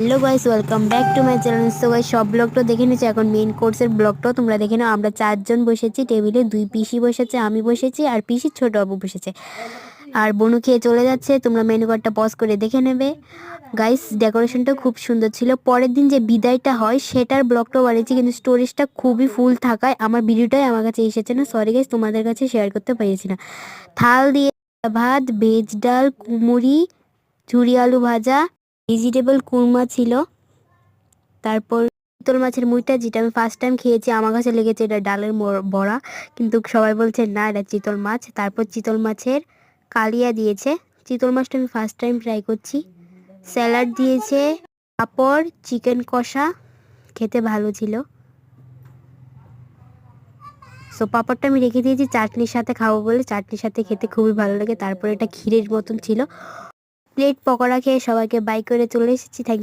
Hello guys, welcome back to my channel. So guys, সব ব্লগটা দেখে নিচ্ছি। এখন মেন কোর্সের ব্লগটাও তোমরা দেখে নাও। আমরা 4জন বসেছি টেবিলে, 2 পিসি বসেছে, আমি বসেছি আর পিসির ছোট বাবু বসেছে। আর বনু খেয়ে চলে যাচ্ছে, তোমরা মেনু কার্ডটা পজ করে দেখে নেবে। গাইস, ডেকোরেশনটা খুব সুন্দর ছিল। পরের দিন যে বিদায়টা হয় সেটার ব্লগটাও বানিয়েছি, কিন্তু স্টোরেজটা খুবই ফুল থাকায় আমার ভিডিওটাই আমার কাছে এসেছে না। সরি গাইস, তোমাদের কাছে শেয়ার করতে পেরেছি না। থাল দিয়ে ভাত, ভেজ ডাল, কুমুরি, ঝুরি আলু ভাজা, ভেজিটেবল কুরমা ছিল। তারপর চিতল মাছের মুইটা, যেটা আমি ফার্স্ট টাইম খেয়েছি, আমার কাছে লেগেছে এটা ডালের বড়া, কিন্তু সবাই বলছে না এটা চিতল মাছ। তারপর চিতল মাছের কালিয়া দিয়েছে। চিতল মাছটা আমি ফার্স্ট টাইম ট্রাই করছি। স্যালাড দিয়েছে, পাঁপড়, চিকেন কষা, খেতে ভালো ছিল। সো পাঁপড়টা আমি রেখে দিয়েছি চাটনির সাথে খাবো বলে, চাটনির সাথে খেতে খুবই ভালো লাগে। তারপর এটা ক্ষীরের মতন ছিল। প্লেট পকোড়া খেয়ে সবাইকে বাই করে চলে এসেছি। থ্যাংক